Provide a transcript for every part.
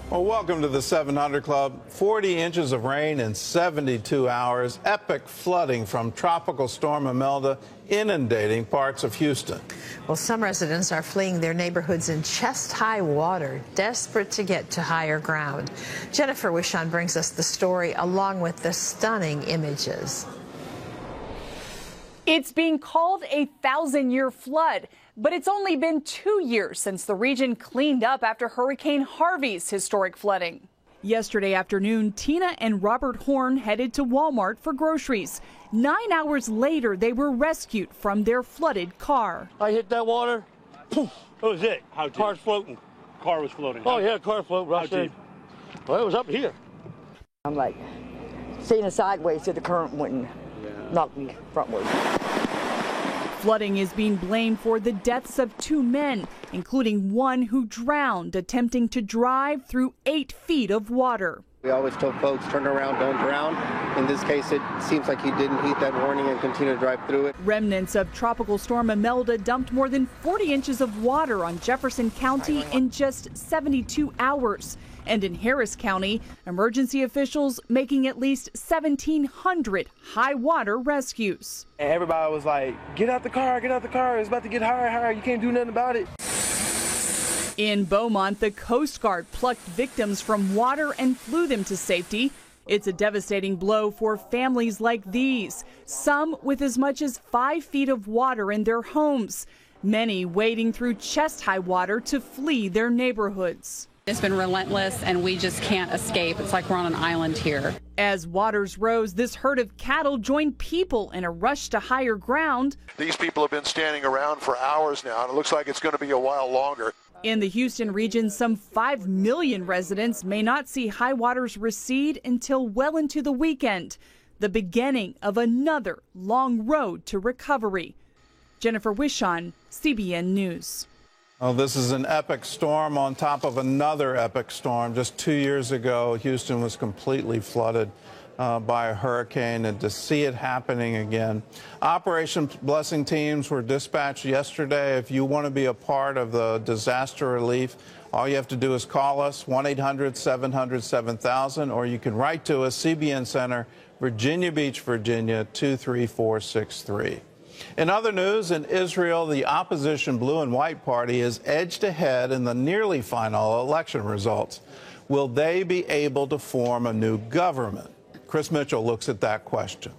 Well, welcome to the 700 Club. 40 inches of rain in 72 hours. Epic flooding from Tropical Storm Imelda inundating parts of Houston. Well, some residents are fleeing their neighborhoods in chest-high water, desperate to get to higher ground. Jennifer Wishon brings us the story along with the stunning images. It's being called a 1,000-year flood, but it's only been 2 years since the region cleaned up after Hurricane Harvey's historic flooding. Yesterday afternoon, Tina and Robert Horn headed to Walmart for groceries. 9 hours later, they were rescued from their flooded car. I hit that water. Poof, That was it. How deep? car's floating. Car was floating. Oh, yeah, car floating. How Right there. deep? Well, it was up here. I'm like seeing it sideways so the current wouldn't knock me frontwards. Flooding is being blamed for the deaths of 2 men, including one who drowned attempting to drive through 8 feet of water. We always told folks, turn around, don't drown. In this case, it seems like he didn't heed that warning and continued to drive through it. Remnants of Tropical Storm Imelda dumped more than 40 inches of water on Jefferson County in just 72 hours. And in Harris County, emergency officials making at least 1,700 high water rescues. And everybody was like, get out the car, it's about to get higher, you can't do nothing about it. In Beaumont, the Coast Guard plucked victims from water and flew them to safety. It's a devastating blow for families like these, some with as much as 5 feet of water in their homes, many wading through chest-high water to flee their neighborhoods. It's been relentless, and we just can't escape. It's like we're on an island here. As waters rose, this herd of cattle joined people in a rush to higher ground. These people have been standing around for hours now, and it looks like it's going to be a while longer. In the Houston region, some 5 million residents may not see high waters recede until well into the weekend, the beginning of another long road to recovery. Jennifer Wishon, CBN News. Oh, this is an epic storm on top of another epic storm. Just 2 years ago, Houston was completely flooded by a hurricane, and to see it happening again. Operation Blessing teams were dispatched yesterday. If you want to be a part of the disaster relief, all you have to do is call us, 1-800-700-7000, or you can write to us, CBN Center, Virginia Beach, Virginia, 23463. In other news, in Israel, the opposition Blue and White Party is edged ahead in the nearly final election results. Will they be able to form a new government? Chris Mitchell looks at that question.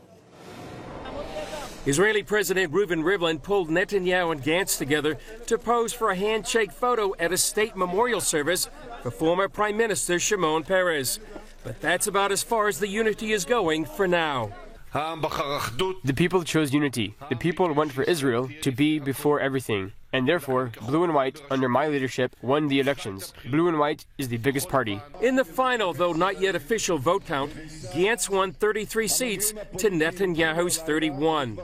Israeli President Reuven Rivlin pulled Netanyahu and Gantz together to pose for a handshake photo at a state memorial service for former Prime Minister Shimon Peres. But that's about as far as the unity is going for now. The people chose unity. The people went for Israel to be before everything. And therefore, Blue and White, under my leadership, won the elections. Blue and White is the biggest party. In the final, though not yet official vote count, Gantz won 33 seats to Netanyahu's 31.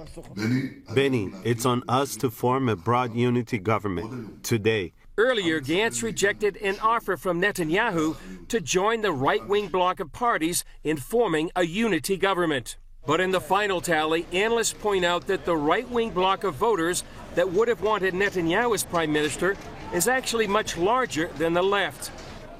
Benny, it's on us to form a broad unity government today. Earlier, Gantz rejected an offer from Netanyahu to join the right-wing bloc of parties in forming a unity government. But in the final tally, analysts point out that the right-wing bloc of voters that would have wanted Netanyahu as prime minister is actually much larger than the left.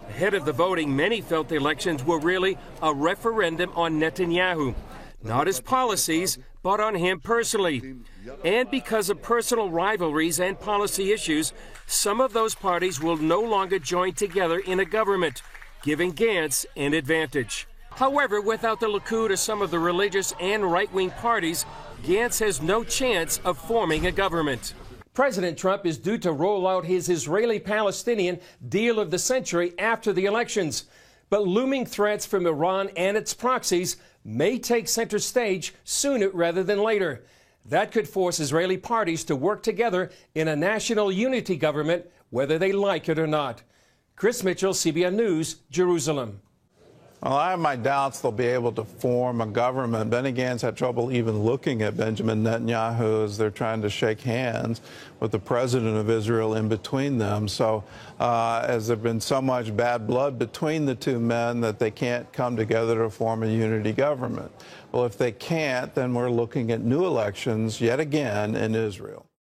Ahead of the voting, many felt the elections were really a referendum on Netanyahu, not his policies, but on him personally. And because of personal rivalries and policy issues, some of those parties will no longer join together in a government, giving Gantz an advantage. However, without the Likud or some of the religious and right-wing parties, Gantz has no chance of forming a government. President Trump is due to roll out his Israeli-Palestinian deal of the century after the elections. But looming threats from Iran and its proxies may take center stage sooner rather than later. That could force Israeli parties to work together in a national unity government, whether they like it or not. Chris Mitchell, CBN News, Jerusalem. Well, I have my doubts they'll be able to form a government. Benny Gantz had trouble even looking at Benjamin Netanyahu as they're trying to shake hands with the president of Israel in between them. So as there's been so much bad blood between the two men that they can't come together to form a unity government. Well, if they can't, then we're looking at new elections yet again in Israel.